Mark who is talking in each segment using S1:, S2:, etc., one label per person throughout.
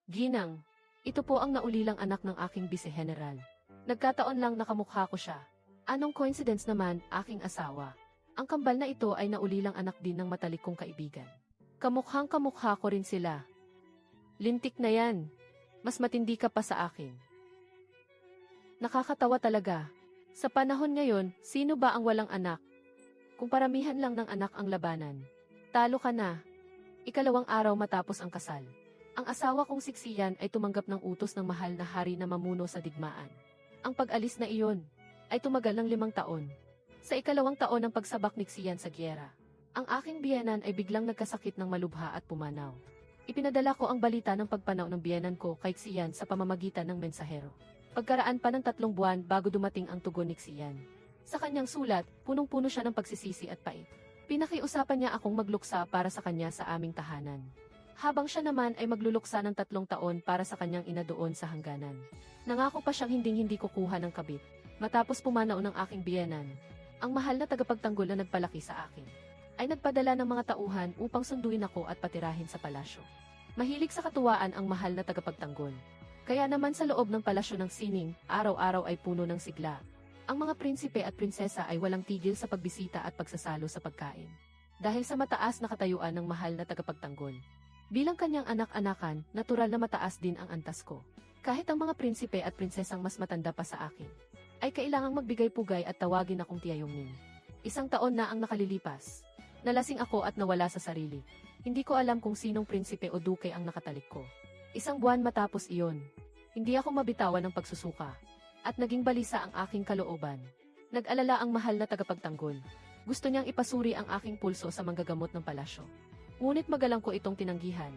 S1: Ginang, ito po ang naulilang anak ng aking bise-general. Nagkataon lang nakamukha ko siya. Anong coincidence naman, aking asawa. Ang kambal na ito ay naulilang anak din ng matalik kong kaibigan. Kamukhang kamukha ko rin sila. Lintik na yan. Mas matindi ka pa sa akin. Nakakatawa talaga. Sa panahon ngayon, sino ba ang walang anak? Kung paramihan lang ng anak ang labanan, talo ka na. Ikalawang araw matapos ang kasal. Ang asawa kong siksiyan ay tumanggap ng utos ng mahal na hari na mamuno sa digmaan. Ang pag-alis na iyon ay tumagal ng 5 taon. Sa ikalawang taon ng pagsabak ni Xian sa gyera, ang aking biyenan ay biglang nagkasakit ng malubha at pumanaw. Ipinadala ko ang balita ng pagpanaw ng biyenan ko kay Xian sa pamamagitan ng mensahero. Pagkaraan pa ng 3 buwan bago dumating ang tugon ni Xian. Sa kanyang sulat, punong-puno siya ng pagsisisi at pait. Pinakiusapan niya akong magluksa para sa kanya sa aming tahanan. Habang siya naman ay magluluksa ng 3 taon para sa kanyang ina doon sa hangganan. Nangako pa siyang hinding-hindi kukuha ng kabit. Matapos pumanaw ng aking biyenan, ang mahal na tagapagtanggol na nagpalaki sa akin, ay nagpadala ng mga tauhan upang sunduin ako at patirahin sa palasyo. Mahilig sa katuwaan ang mahal na tagapagtanggol. Kaya naman sa loob ng palasyo ng sining, araw-araw ay puno ng sigla. Ang mga prinsipe at prinsesa ay walang tigil sa pagbisita at pagsasalo sa pagkain. Dahil sa mataas na katayuan ng mahal na tagapagtanggol. Bilang kanyang anak-anakan, natural na mataas din ang antas ko. Kahit ang mga prinsipe at prinsesang mas matanda pa sa akin, ay kailangang magbigay pugay at tawagin akong Tiayongning. 1 taon na ang nakalilipas. Nalasing ako at nawala sa sarili. Hindi ko alam kung sinong prinsipe o duke ang nakatalik ko. 1 buwan matapos iyon, hindi ako mabitawan ng pagsusuka. At naging balisa ang aking kalooban. Nag-alala ang mahal na tagapagtanggol. Gusto niyang ipasuri ang aking pulso sa manggagamot ng palasyo. Ngunit magalang ko itong tinanggihan.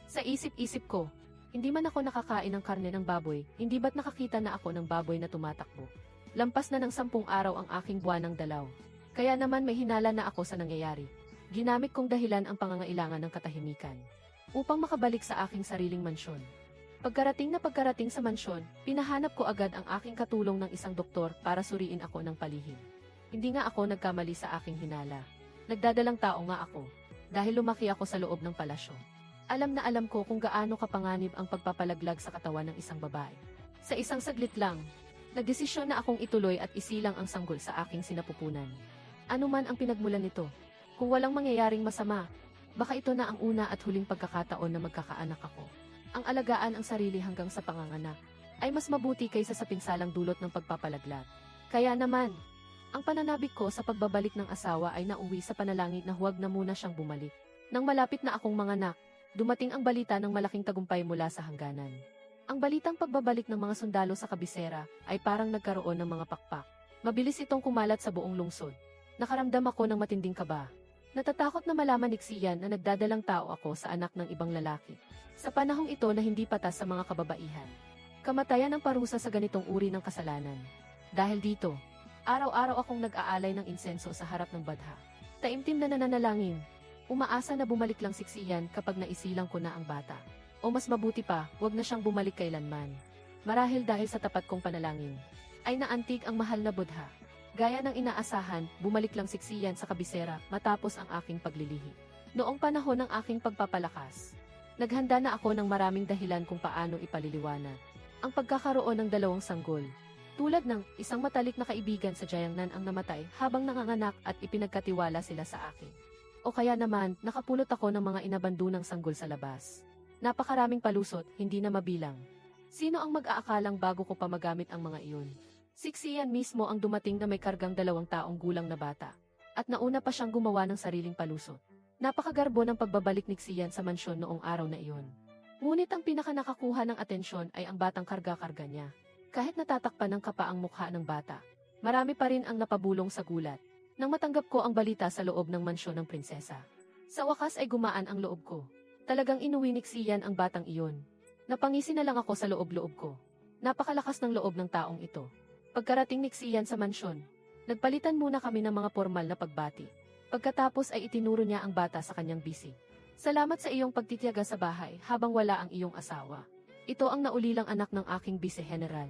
S1: Sa isip-isip ko, hindi man ako nakakain ng karne ng baboy, hindi ba't nakakita na ako ng baboy na tumatakbo? Lampas na ng 10 araw ang aking buwanang dalaw. Kaya naman may hinala na ako sa nangyayari. Ginamit kong dahilan ang pangangailangan ng katahimikan upang makabalik sa aking sariling mansyon. Pagkarating sa mansyon, pinahanap ko agad ang aking katulong ng isang doktor para suriin ako ng palihim. Hindi nga ako nagkamali sa aking hinala. Nagdadalang tao nga ako. Dahil lumaki ako sa loob ng palasyo. Alam na alam ko kung gaano kapanganib ang pagpapalaglag sa katawan ng isang babae. Sa isang saglit lang, nagdesisyon na akong ituloy at isilang ang sanggol sa aking sinapupunan. Ano man ang pinagmulan nito, kung walang mangyayaring masama, baka ito na ang una at huling pagkakataon na magkakaanak ako. Ang alagaan ang sarili hanggang sa panganganak, ay mas mabuti kaysa sa pinsalang dulot ng pagpapalaglag. Kaya naman, ang pananabik ko sa pagbabalik ng asawa ay nauwi sa panalangin na huwag na muna siyang bumalik. Nang malapit na akong manganak, dumating ang balita ng malaking tagumpay mula sa hangganan. Ang balitang pagbabalik ng mga sundalo sa kabisera ay parang nagkaroon ng mga pakpak. Mabilis itong kumalat sa buong lungsod. Nakaramdam ako ng matinding kaba. Natatakot na malaman ni Xian na nagdadalang tao ako sa anak ng ibang lalaki. Sa panahong ito na hindi patas sa mga kababaihan. Kamatayan ang parusa sa ganitong uri ng kasalanan. Dahil dito, araw-araw akong nag-aalay ng insenso sa harap ng badha. Taimtim na nananalangin. Umaasa na bumalik lang si Xian kapag naisilang ko na ang bata. O mas mabuti pa, wag na siyang bumalik kailanman. Marahil dahil sa tapat kong panalangin, ay naantig ang mahal na Budha. Gaya ng inaasahan, bumalik lang si Xian sa kabisera matapos ang aking paglilihi. Noong panahon ng aking pagpapalakas, naghanda na ako ng maraming dahilan kung paano ipaliliwanag ang pagkakaroon ng 2 sanggol. Tulad ng isang matalik na kaibigan sa Jiangnan ang namatay habang nanganganak at ipinagkatiwala sila sa akin. O kaya naman, nakapulot ako ng mga inabandunang sanggol sa labas. Napakaraming palusot, hindi na mabilang. Sino ang mag-aakalang bago ko pa magamit ang mga iyon? Si Xian mismo ang dumating na may kargang 2 taong gulang na bata. At nauna pa siyang gumawa ng sariling palusot. Napakagarbo ng pagbabalik ni Xian sa mansyon noong araw na iyon. Ngunit ang pinakanakakuha ng atensyon ay ang batang karga-karga niya. Kahit natatakpan ng kapa ang mukha ng bata, marami pa rin ang napabulong sa gulat nang matanggap ko ang balita sa loob ng mansyon ng prinsesa. Sa wakas ay gumaan ang loob ko. Talagang inuwi ni Xian ang batang iyon. Napangisi na lang ako sa loob-loob ko. Napakalakas ng loob ng taong ito. Pagkarating ni Xian sa mansyon, nagpalitan muna kami ng mga formal na pagbati. Pagkatapos ay itinuro niya ang bata sa kanyang bisig. Salamat sa iyong pagtitiyaga sa bahay habang wala ang iyong asawa. Ito ang naulilang anak ng aking bise-general.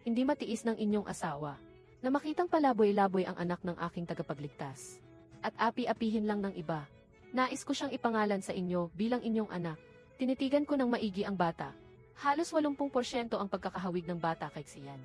S1: Hindi matiis ng inyong asawa na makitang palaboy-laboy ang anak ng aking tagapagligtas. At api-apihin lang ng iba. Nais ko siyang ipangalan sa inyo bilang inyong anak. Tinitigan ko ng maigi ang bata. Halos 80% ang pagkakahawig ng bata kay Xian.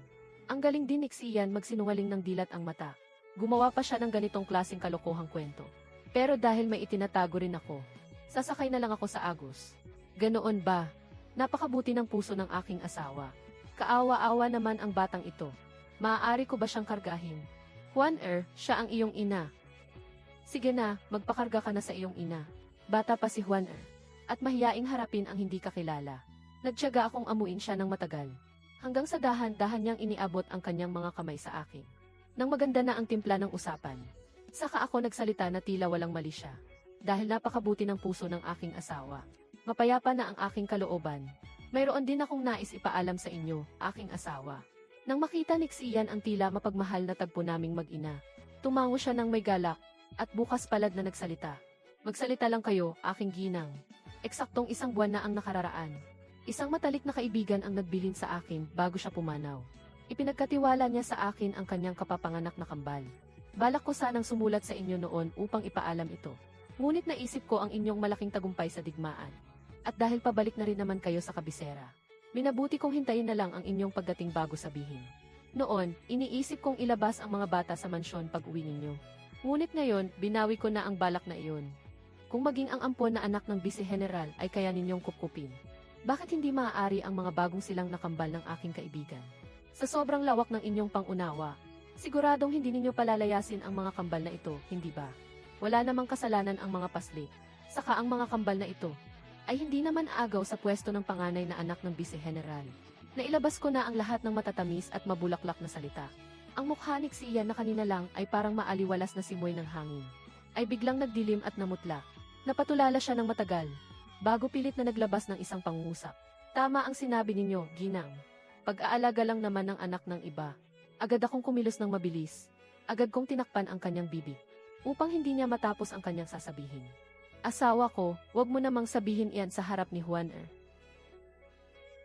S1: Ang galing din ni Xian magsinungaling ng dilat ang mata. Gumawa pa siya ng ganitong klaseng kalokohang kwento. Pero dahil may itinatago rin ako, sasakay na lang ako sa Agus. Ganoon ba? Napakabuti ng puso ng aking asawa. Kaawa-awa naman ang batang ito. Maaari ko ba siyang kargahin? Juan siya ang iyong ina. Sige na, magpakarga ka na sa iyong ina. Bata pa si Juan at mahiyaing harapin ang hindi kakilala. Nagtiyaga akong amuin siya ng matagal. Hanggang sa dahan-dahan niyang iniabot ang kanyang mga kamay sa akin. Nang maganda na ang timpla ng usapan. Saka ako nagsalita na tila walang mali siya. Dahil napakabuti ng puso ng aking asawa. Mapayapa na ang aking kalooban. Mayroon din akong nais ipaalam sa inyo, aking asawa. Nang makita ni Xian ang tila mapagmahal na tagpo naming mag-ina, tumango siya ng may galak, at bukas palad na nagsalita. Magsalita lang kayo, aking ginang. Eksaktong 1 buwan na ang nakararaan. Isang matalik na kaibigan ang nagbilin sa akin bago siya pumanaw. Ipinagkatiwala niya sa akin ang kanyang kapapanganak na kambal. Balak ko sanang sumulat sa inyo noon upang ipaalam ito. Ngunit naisip ko ang inyong malaking tagumpay sa digmaan. At dahil pabalik na rin naman kayo sa kabisera, minabuti kong hintayin na lang ang inyong pagdating bago sabihin. Noon, iniisip kong ilabas ang mga bata sa mansyon pag uwi ninyo. Ngunit ngayon, binawi ko na ang balak na iyon. Kung maging ang ampon na anak ng Vice-General ay kaya ninyong kupkupin, bakit hindi maaari ang mga bagong silang nakambal ng aking kaibigan? Sa sobrang lawak ng inyong pangunawa, siguradong hindi ninyo palalayasin ang mga kambal na ito, hindi ba? Wala namang kasalanan ang mga pasli. Saka ang mga kambal na ito ay hindi naman agaw sa pwesto ng panganay na anak ng Vice-General. Nailabas ko na ang lahat ng matatamis at mabulaklak na salita. Ang mukha ni Xian na kanina lang ay parang maaliwalas na simoy ng hangin. Ay biglang nagdilim at namutla. Napatulala siya ng matagal. Bago pilit na naglabas ng isang pangusap. Tama ang sinabi ninyo, ginang. Pag-aalaga lang naman ng anak ng iba. Agad akong kumilos ng mabilis. Agad kong tinakpan ang kanyang bibig. Upang hindi niya matapos ang kanyang sasabihin. Asawa ko, wag mo namang sabihin iyan sa harap ni Juan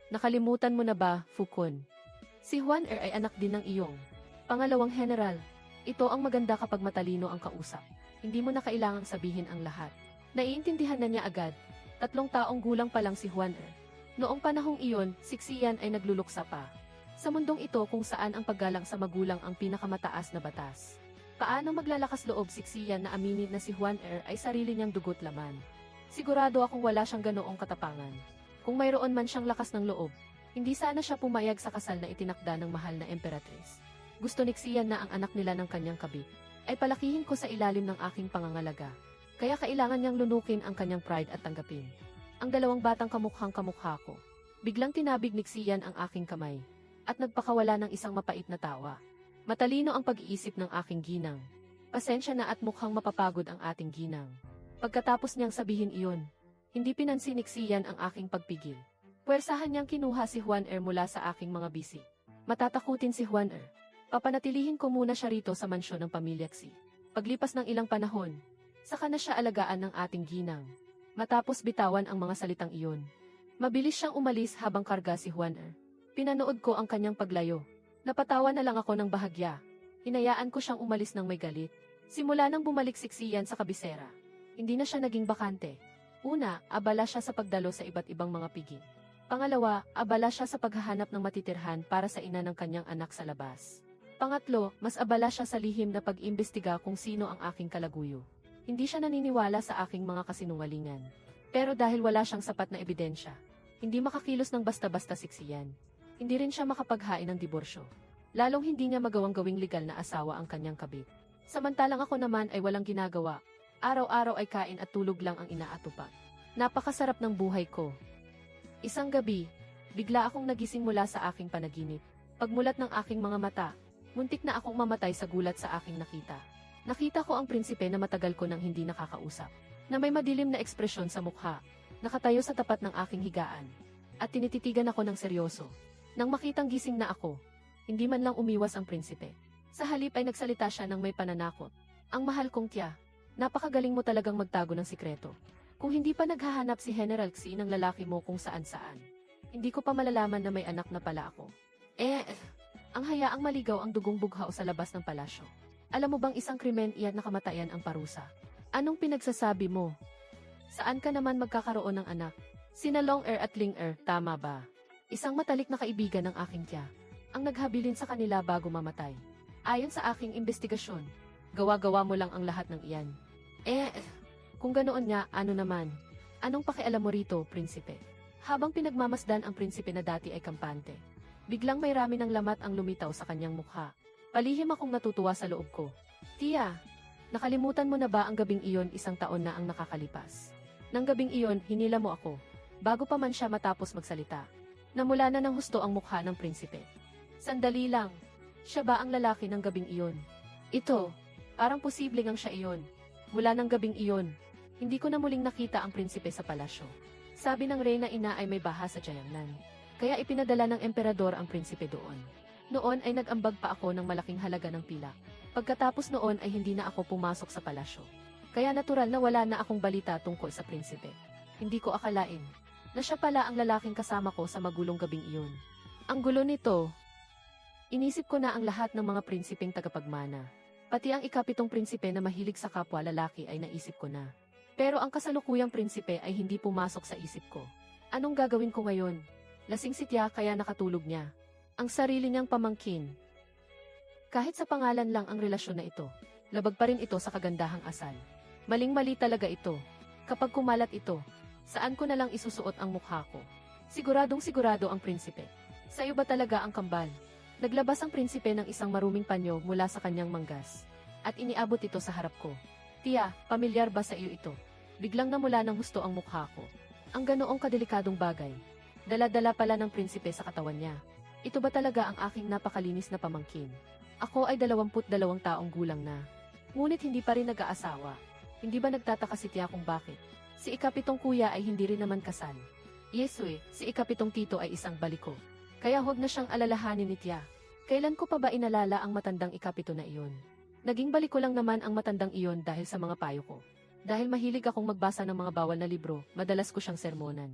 S1: Nakalimutan mo na ba, Fukun? Si Juan ay anak din ng iyong pangalawang general. Ito ang maganda kapag matalino ang kausap. Hindi mo na kailangang sabihin ang lahat. Naiintindihan na niya agad. 3 taong gulang pa lang si Juan Noong panahong iyon, si Xian ay nagluluksa pa. Sa mundong ito kung saan ang paggalang sa magulang ang pinakamataas na batas. Paano maglalakas loob si Xian na aminin na si Juan ay sarili niyang dugo't laman? Sigurado akong wala siyang ganoong katapangan. Kung mayroon man siyang lakas ng loob, hindi sana siya pumayag sa kasal na itinakda ng mahal na emperatriz. Gusto ni Xian na ang anak nila ng kanyang kabit ay palakihin ko sa ilalim ng aking pangangalaga. Kaya kailangan niyang lunukin ang kanyang pride at tanggapin. Ang 2 batang kamukhang kamukha ko. Biglang tinabig ni Xian ang aking kamay. At nagpakawala ng isang mapait na tawa. Matalino ang pag-iisip ng aking ginang. Pasensya na at mukhang mapapagod ang ating ginang. Pagkatapos niyang sabihin iyon, hindi pinansin ni Xian ang aking pagpigil. Puwersahan niyang kinuha si Juan mula sa aking mga bisi. Matatakutin si Juan Papanatilihin ko muna siya rito sa mansyon ng pamilya Xi. Paglipas ng ilang panahon, saka na siya alagaan ng ating ginang. Matapos bitawan ang mga salitang iyon. Mabilis siyang umalis habang karga si Juan Pinanood ko ang kanyang paglayo. Napatawa na lang ako ng bahagya. Hinayaan ko siyang umalis ng may galit. Simula nang bumalik si Xian sa kabisera. Hindi na siya naging bakante. Una, abala siya sa pagdalo sa iba't ibang mga piging. Pangalawa, abala siya sa paghahanap ng matitirhan para sa ina ng kanyang anak sa labas. Pangatlo, mas abala siya sa lihim na pag-imbestiga kung sino ang aking kalaguyo. Hindi siya naniniwala sa aking mga kasinungalingan. Pero dahil wala siyang sapat na ebidensya, hindi makakilos ng basta-basta si Xian. Hindi rin siya makapaghain ng diborsyo. Lalong hindi niya magawang-gawing legal na asawa ang kanyang kabit. Samantalang ako naman ay walang ginagawa. Araw-araw ay kain at tulog lang ang inaatupag. Napakasarap ng buhay ko. Isang gabi, bigla akong nagising mula sa aking panaginip. Pagmulat ng aking mga mata, muntik na akong mamatay sa gulat sa aking nakita. Nakita ko ang prinsipe na matagal ko nang hindi nakakausap. Na may madilim na ekspresyon sa mukha. Nakatayo sa tapat ng aking higaan. At tinititigan ako ng seryoso. Nang makitang gising na ako, hindi man lang umiwas ang prinsipe. Sa halip ay nagsalita siya ng may pananakot. Ang mahal kong tiya, napakagaling mo talagang magtago ng sikreto. Kung hindi pa naghahanap si General Xi ng lalaki mo kung saan-saan, hindi ko pa malalaman na may anak na pala ako. Ang hayaang maligaw ang dugong bughaw sa labas ng palasyo. Alam mo bang isang krimen iyan na kamatayan ang parusa? Anong pinagsasabi mo? Saan ka naman magkakaroon ng anak? Sina Long at Ling tama ba? Isang matalik na kaibigan ng aking tiya, ang naghabilin sa kanila bago mamatay. Ayon sa aking investigasyon, gawa-gawa mo lang ang lahat ng iyan. Kung ganoon nga, ano naman? Anong pakialam mo rito, prinsipe? Habang pinagmamasdan ang prinsipe na dati ay kampante, biglang may rami ng lamat ang lumitaw sa kanyang mukha. Palihim akong natutuwa sa loob ko. Tiya, nakalimutan mo na ba ang gabing iyon, 1 taon na ang nakakalipas? Nang gabing iyon, hinila mo ako, bago pa man siya matapos magsalita. Namula na ng husto ang mukha ng prinsipe. Sandali lang, siya ba ang lalaki ng gabing iyon? Ito, parang posibleng ang siya iyon. Mula ng gabing iyon, hindi ko na muling nakita ang prinsipe sa palasyo. Sabi ng reyna ina ay may baha sa Jiangnan, kaya ipinadala ng emperador ang prinsipe doon. Noon ay nag-ambag pa ako ng malaking halaga ng pilak. Pagkatapos noon ay hindi na ako pumasok sa palasyo. Kaya natural na wala na akong balita tungkol sa prinsipe. Hindi ko akalain na siya pala ang lalaking kasama ko sa magulong gabing iyon. Ang gulo nito. Inisip ko na ang lahat ng mga prinsipeng tagapagmana. Pati ang ika-7 prinsipe na mahilig sa kapwa lalaki ay naisip ko na. Pero ang kasalukuyang prinsipe ay hindi pumasok sa isip ko. Anong gagawin ko ngayon? Lasing si Tia kaya nakatulog niya. Ang sarili niyang pamangkin. Kahit sa pangalan lang ang relasyon na ito, labag pa rin ito sa kagandahang asal. Maling-mali talaga ito. Kapag kumalat ito, saan ko na lang isusuot ang mukha ko? Siguradong sigurado ang prinsipe. Sa iyo ba talaga ang kambal? Naglabas ang prinsipe ng isang maruming panyo mula sa kanyang manggas. At iniabot ito sa harap ko. Tia, pamilyar ba sa iyo ito? Biglang namula ng husto ang mukha ko. Ang ganoong kadelikadong bagay. Dala-dala pala ng prinsipe sa katawan niya. Ito ba talaga ang aking napakalinis na pamangkin? Ako ay 22 taong gulang na. Ngunit hindi pa rin nag-aasawa. Hindi ba nagtataka si Tia kung bakit? Si ika-7 kuya ay hindi rin naman kasal. Yeswe, si ika-7 tito ay isang baliko. Kaya huwag na siyang alalahanin ni Tia. Kailan ko pa ba inalala ang matandang ika-7 na iyon? Naging baliko lang naman ang matandang iyon dahil sa mga payo ko. Dahil mahilig akong magbasa ng mga bawal na libro, madalas ko siyang sermonan.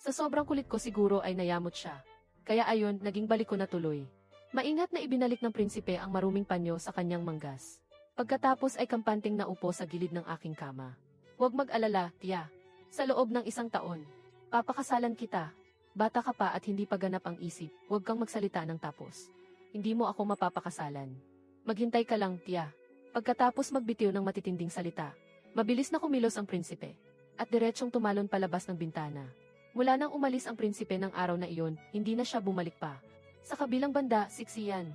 S1: Sa sobrang kulit ko siguro ay nayamot siya. Kaya ayon, naging baliko na tuloy. Maingat na ibinalik ng prinsipe ang maruming panyo sa kanyang manggas. Pagkatapos ay kampanting naupo sa gilid ng aking kama. Huwag mag-alala, Tia. Sa loob ng 1 taon, papakasalan kita. Bata ka pa at hindi pa ganap ang isip, huwag kang magsalita ng tapos. Hindi mo ako mapapakasalan. Maghintay ka lang, Tia. Pagkatapos magbitiw ng matitinding salita, mabilis na kumilos ang prinsipe, at diretsyong tumalon palabas ng bintana. Mula nang umalis ang prinsipe ng araw na iyon, hindi na siya bumalik pa. Sa kabilang banda, si Xian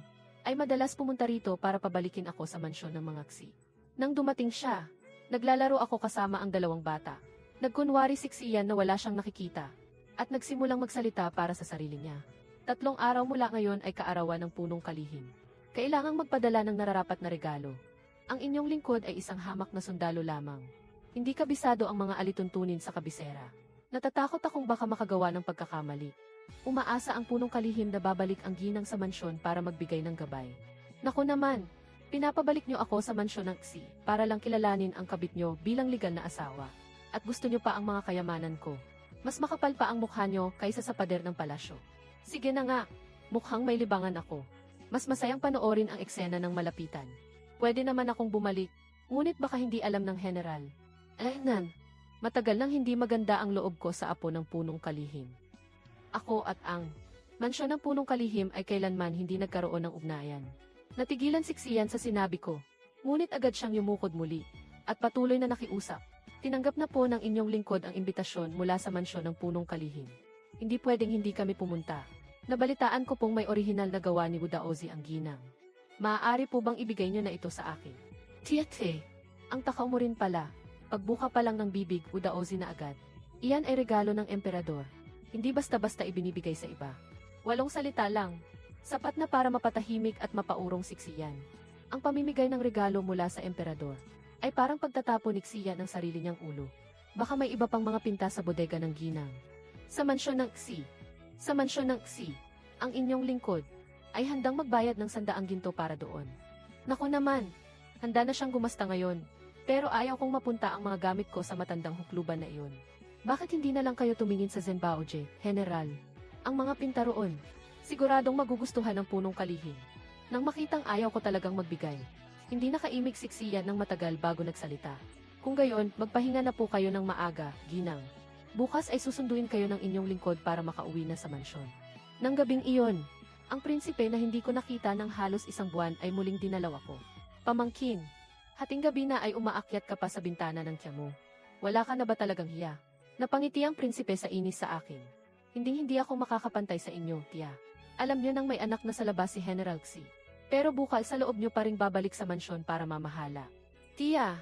S1: ay madalas pumunta rito para pabalikin ako sa mansyon ng mga Xi. Nang dumating siya, naglalaro ako kasama ang 2 bata. Nagkunwari si Xian na wala siyang nakikita, at nagsimulang magsalita para sa sarili niya. 3 araw mula ngayon ay kaarawan ng punong kalihim. Kailangang magpadala ng nararapat na regalo. Ang inyong lingkod ay isang hamak na sundalo lamang. Hindi kabisado ang mga alituntunin sa kabisera. Natatakot akong baka makagawa ng pagkakamali. Umaasa ang punong kalihim na babalik ang ginang sa mansyon para magbigay ng gabay. Naku naman, pinapabalik niyo ako sa mansyon ng Xi para lang kilalanin ang kabit niyo bilang legal na asawa. At gusto niyo pa ang mga kayamanan ko. Mas makapal pa ang mukha niyo kaysa sa pader ng palasyo. Sige na nga, mukhang may libangan ako. Mas masayang panoorin ang eksena ng malapitan. Pwede naman akong bumalik, ngunit baka hindi alam ng general. Matagal nang hindi maganda ang loob ko sa apo ng punong kalihim. Ako at ang mansyon ng punong kalihim ay kailanman hindi nagkaroon ng ugnayan. Natigilan si Xian sa sinabi ko, ngunit agad siyang yumukod muli, at patuloy na nakiusap. Tinanggap na po ng inyong lingkod ang imbitasyon mula sa mansyon ng punong kalihim. Hindi pwedeng hindi kami pumunta. Nabalitaan ko pong may orihinal na gawa ni Wudaozi ang ginang. Maaari po bang ibigay niyo na ito sa akin? Tiate, ang takaw mo rin pala. Pagbuka pa lang ng bibig, Wudaozi na agad. Iyan ay regalo ng emperador. Hindi basta-basta ibinibigay sa iba. 8 salita lang. Sapat na para mapatahimik at mapaurong si Xian. Ang pamimigay ng regalo mula sa emperador ay parang pagtatapon ni Xian ng sarili niyang ulo. Baka may iba pang mga pinta sa bodega ng ginang. Sa mansyon ng Xi, ang inyong lingkod ay handang magbayad ng 100 ginto para doon. Naku naman, handa na siyang gumasta ngayon, pero ayaw kong mapunta ang mga gamit ko sa matandang hukluban na iyon. Bakit hindi na lang kayo tumingin sa Zenbaoje, General? Ang mga pinta roon, siguradong magugustuhan ng punong kalihim. Nang makitang ayaw ko talagang magbigay, hindi nakaimik si Xian ng matagal bago nagsalita. Kung gayon, magpahinga na po kayo ng maaga, ginang. Bukas ay susunduin kayo ng inyong lingkod para makauwi na sa mansyon. Nang gabing iyon, ang prinsipe na hindi ko nakita ng halos isang buwan ay muling dinalaw ako. Pamangkin, hating gabi na ay umaakyat ka pa sa bintana ng tiyan mo. Wala ka na ba talagang hiya? Napangiti ang prinsipe sa inis sa akin. Hindi ako makakapantay sa inyo, tiya. Alam niyo nang may anak na sa labas si General Xi. Pero bukal sa loob niyo pa ring babalik sa mansyon para mamahala. Tiya,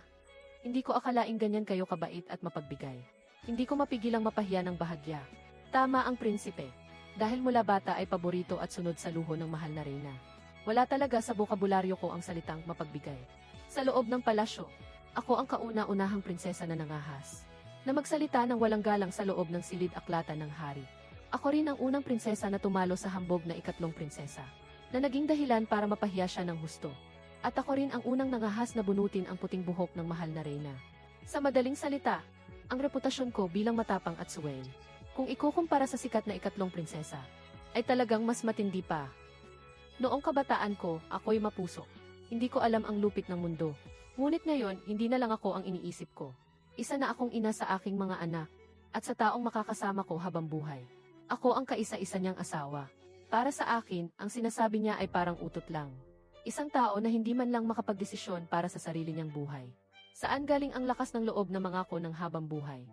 S1: hindi ko akalaing ganyan kayo kabait at mapagbigay. Hindi ko mapigilang mapahiya ng bahagya. Tama ang prinsipe. Dahil mula bata ay paborito at sunod sa luho ng mahal na reyna. Wala talaga sa bokabularyo ko ang salitang mapagbigay. Sa loob ng palasyo, ako ang kauna-unahang prinsesa na nangahas. Na magsalita ng walang galang sa loob ng silid-aklatan ng hari. Ako rin ang unang prinsesa na tumalo sa hambog na ikatlong prinsesa, na naging dahilan para mapahiya siya ng husto. At ako rin ang unang nangahas na bunutin ang puting buhok ng mahal na reyna. Sa madaling salita, ang reputasyon ko bilang matapang at suwel, kung ikukumpara sa sikat na ikatlong prinsesa, ay talagang mas matindi pa. Noong kabataan ko, ako'y mapusok. Hindi ko alam ang lupit ng mundo. Ngunit ngayon, hindi na lang ako ang iniisip ko. Isa na akong ina sa aking mga anak, at sa taong makakasama ko habang buhay. Ako ang kaisa-isa niyang asawa. Para sa akin, ang sinasabi niya ay parang utot lang. Isang tao na hindi man lang makapagdesisyon para sa sarili niyang buhay. Saan galing ang lakas ng loob na mangako ng habang buhay?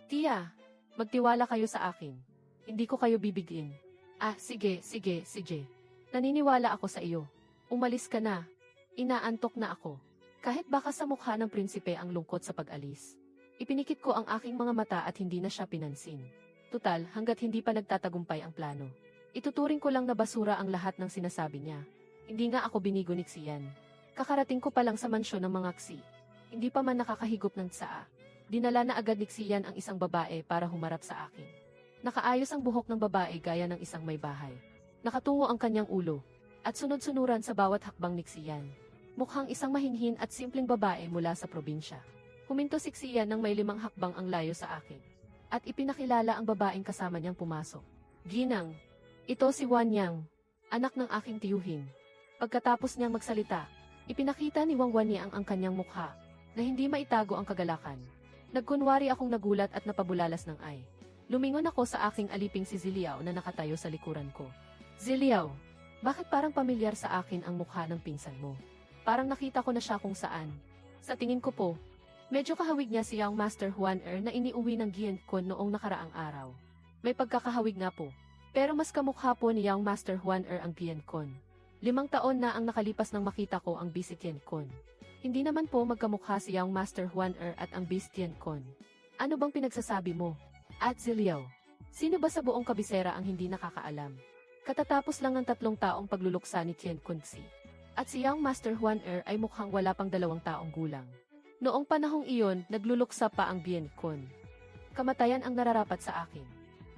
S1: Tiya, magtiwala kayo sa akin. Hindi ko kayo bibigin. Sige. Naniniwala ako sa iyo. Umalis ka na. Inaantok na ako. Kahit baka sa mukha ng prinsipe ang lungkot sa pag-alis. Ipinikit ko ang aking mga mata at hindi na siya pinansin. Tutal, hanggat hindi pa nagtatagumpay ang plano. Ituturing ko lang na basura ang lahat ng sinasabi niya. Hindi nga ako binigo ni Xian. Kakarating ko pa lang sa mansyon ng mga Xi. Hindi pa man nakakahigop ng tsaa. Dinala na agad ni Xian ang isang babae para humarap sa akin. Nakaayos ang buhok ng babae gaya ng isang may bahay. Nakatungo ang kanyang ulo. At sunod-sunuran sa bawat hakbang ni Xian. Mukhang isang mahinhin at simpleng babae mula sa probinsya. Huminto si Xian nang may 5 hakbang ang layo sa akin. At ipinakilala ang babaeng kasama niyang pumasok. Ginang, ito si Wang Yang, anak ng aking tiyuhin. Pagkatapos niyang magsalita, ipinakita ni Wang Wanyang ang kanyang mukha, na hindi maitago ang kagalakan. Nagkunwari akong nagulat at napabulalas ng ay. Lumingon ako sa aking aliping si Ziliao na nakatayo sa likuran ko. Ziliao, bakit parang pamilyar sa akin ang mukha ng pinsan mo? Parang nakita ko na siya kung saan. Sa tingin ko po, medyo kahawig niya si Young Master Huan na iniuwi ng Giancun noong nakaraang araw. May pagkakahawig nga po. Pero mas kamukha po ni Young Master Huan ang Giancun. 5 taon na ang nakalipas nang makita ko ang Beast Giancun. Hindi naman po magkamukha si Young Master Huan at ang Beast Giancun. Ano bang pinagsasabi mo? At Ziliao, sino ba sa buong kabisera ang hindi nakakaalam? Katatapos lang ng 3 taong pagluluksa ni Giancun Xi. At si Young Master Huan ay mukhang wala pang 2 taong gulang. Noong panahong iyon, nagluluksa pa ang Giancun. Kamatayan ang nararapat sa akin.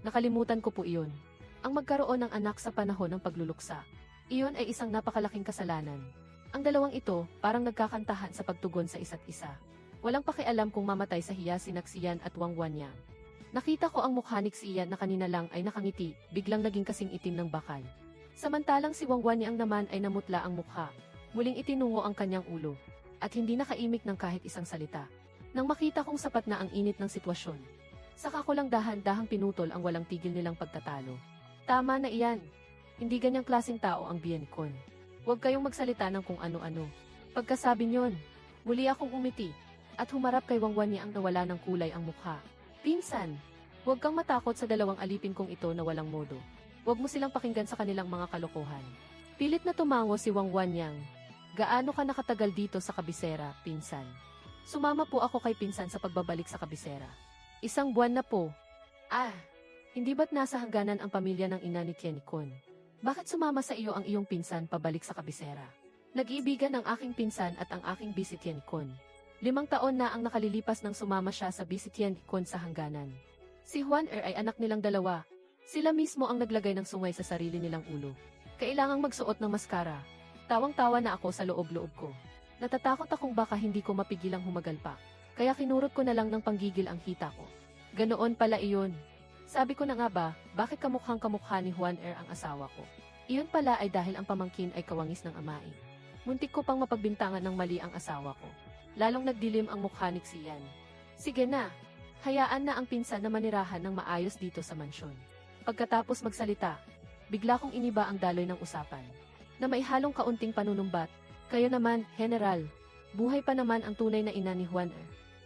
S1: Nakalimutan ko po iyon. Ang magkaroon ng anak sa panahon ng pagluluksa. Iyon ay isang napakalaking kasalanan. Ang dalawang ito, parang nagkakantahan sa pagtugon sa isa't isa. Walang pakialam kung mamatay sa hiya si Xian at Wang Wanyang. Nakita ko ang mukha ni Xian na kanina lang ay nakangiti, biglang naging kasing itim ng bakal. Samantalang si Wang Wanyang naman ay namutla ang mukha. Muling itinungo ang kanyang ulo. At hindi nakaimik ng kahit isang salita. Nang makita kong sapat na ang init ng sitwasyon, saka ko lang dahan-dahang pinutol ang walang tigil nilang pagtatalo. Tama na iyan. Hindi ganyang klaseng tao ang Giancun. Huwag kayong magsalita ng kung ano-ano. Pagkasabi niyon, muli akong umiti, at humarap kay Wang Wanyang na wala ng kulay ang mukha. Pinsan, huwag kang matakot sa 2 alipin kong ito na walang modo. Huwag mo silang pakinggan sa kanilang mga kalokohan. Pilit na tumango si Wang Wanyang. Gaano ka nakatagal dito sa kabisera, pinsan? Sumama po ako kay pinsan sa pagbabalik sa kabisera. 1 buwan na po. Hindi ba't nasa hangganan ang pamilya ng ina ni Giancun? Bakit sumama sa iyo ang iyong pinsan pabalik sa kabisera? Nag-iibigan ang aking pinsan at ang aking Beast Giancun. 5 taon na ang nakalilipas nang sumama siya sa Beast Giancun sa hangganan. Si Huan ay anak nilang 2. Sila mismo ang naglagay ng sungay sa sarili nilang ulo. Kailangang magsuot ng maskara. Tawang-tawa na ako sa loob-loob ko. Natatakot akong baka hindi ko mapigilang humagal pa. Kaya kinurot ko na lang ng panggigil ang hita ko. Ganoon pala iyon. Sabi ko na nga ba, bakit kamukhang-kamukha ni Huan ang asawa ko? Iyon pala ay dahil ang pamangkin ay kawangis ng amain. Muntik ko pang mapagbintangan ng mali ang asawa ko. Lalong nagdilim ang mukha ni Xian. Sige na, hayaan na ang pinsan na manirahan ng maayos dito sa mansyon. Pagkatapos magsalita, Bigla kong iniba ang daloy ng usapan. Na maihalong kaunting panunumbat. Kayo naman, General. Buhay pa naman ang tunay na ina ni Juan.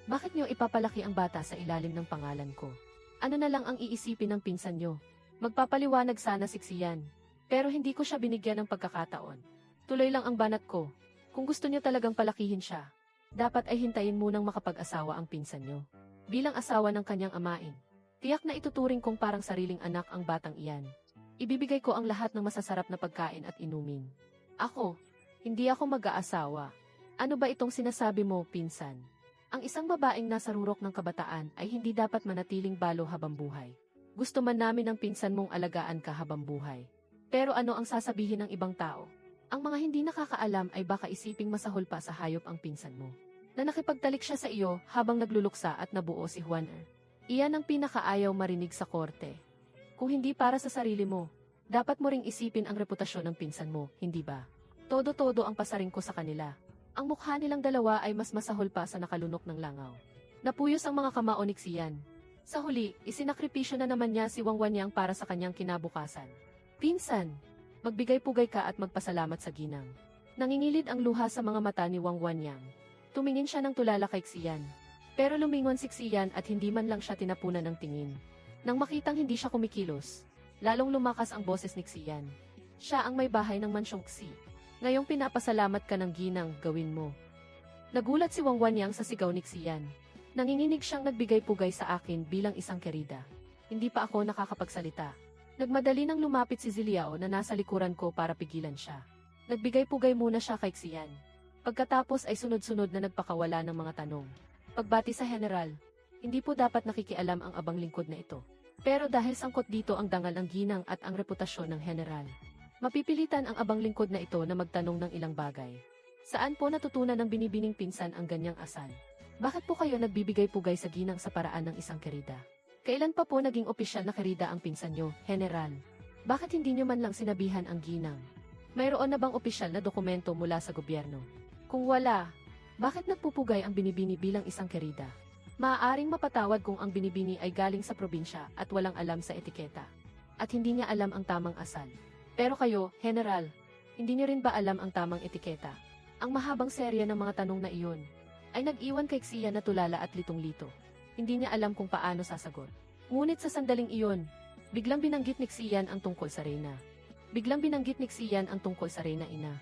S1: Bakit niyo ipapalaki ang bata sa ilalim ng pangalan ko? Ano na lang ang iisipin ng pinsan niyo? Magpapaliwanag sana siksiyan. Pero hindi ko siya binigyan ng pagkakataon. Tuloy lang ang banat ko. Kung gusto niyo talagang palakihin siya, dapat ay hintayin munang makapag-asawa ang pinsan niyo. Bilang asawa ng kanyang amain, tiyak na ituturing kong parang sariling anak ang batang iyan. Ibibigay ko ang lahat ng masasarap na pagkain at inumin. Ako, hindi ako mag-aasawa. Ano ba itong sinasabi mo, pinsan? Ang isang babaeng nasa rurok ng kabataan ay hindi dapat manatiling balo habang buhay. Gusto man namin ng pinsan mong alagaan ka habang buhay. Pero ano ang sasabihin ng ibang tao? Ang mga hindi nakakaalam ay baka isiping masahol pa sa hayop ang pinsan mo. Na nakipagtalik siya sa iyo habang nagluluksa at nabuo si Juan. Iyan ang pinakaayaw marinig sa korte. Kung hindi para sa sarili mo, dapat mo ring isipin ang reputasyon ng pinsan mo, hindi ba? Todo-todo ang pasaring ko sa kanila. Ang mukha nilang dalawa ay mas masahol pa sa nakalunok ng langaw. Napuyos ang mga kamao ni Xian. Sa huli, isinakripisyo na naman niya si Wang Wanyang para sa kanyang kinabukasan. Pinsan, magbigay-pugay ka at magpasalamat sa ginang. Nangingilid ang luha sa mga mata ni Wang Wanyang. Tumingin siya ng tulala kay Xian. Pero lumingon si Xian at hindi man lang siya tinapunan ng tingin. Nang makitang hindi siya kumikilos, lalong lumakas ang boses ni Xian. Siya ang may bahay ng mansyong Xi. Ngayong pinapasalamat ka ng ginang, gawin mo. Nagulat si Wang Wanyang sa sigaw ni Xian. Nanginginig siyang nagbigay-pugay sa akin bilang isang kerida. Hindi pa ako nakakapagsalita. Nagmadali nang lumapit si Ziliao na nasa likuran ko para pigilan siya. Nagbigay-pugay muna siya kay Xian. Pagkatapos ay sunod-sunod na nagpakawala ng mga tanong. Pagbati sa general, hindi po dapat nakikialam ang abang lingkod na ito. Pero dahil sangkot dito ang dangal ng ginang at ang reputasyon ng general, mapipilitan ang abang lingkod na ito na magtanong ng ilang bagay. Saan po natutunan ng binibining pinsan ang ganyang asal? Bakit po kayo nagbibigay-pugay sa ginang sa paraan ng isang kerida? Kailan pa po naging opisyal na kerida ang pinsan nyo, General? Bakit hindi nyo man lang sinabihan ang ginang? Mayroon na bang opisyal na dokumento mula sa gobyerno? Kung wala, bakit nagpupugay ang binibini bilang isang kerida? Maaaring mapatawad kung ang binibini ay galing sa probinsya at walang alam sa etiketa. At hindi niya alam ang tamang asal. Pero kayo, General, hindi niyo rin ba alam ang tamang etiketa? Ang mahabang serya ng mga tanong na iyon ay nag-iwan kay Xian na tulala at litong-lito. Hindi niya alam kung paano sasagot. Ngunit sa sandaling iyon, biglang binanggit ni Xian ang tungkol sa Reyna. Biglang binanggit ni Xian ang tungkol sa Reyna ina.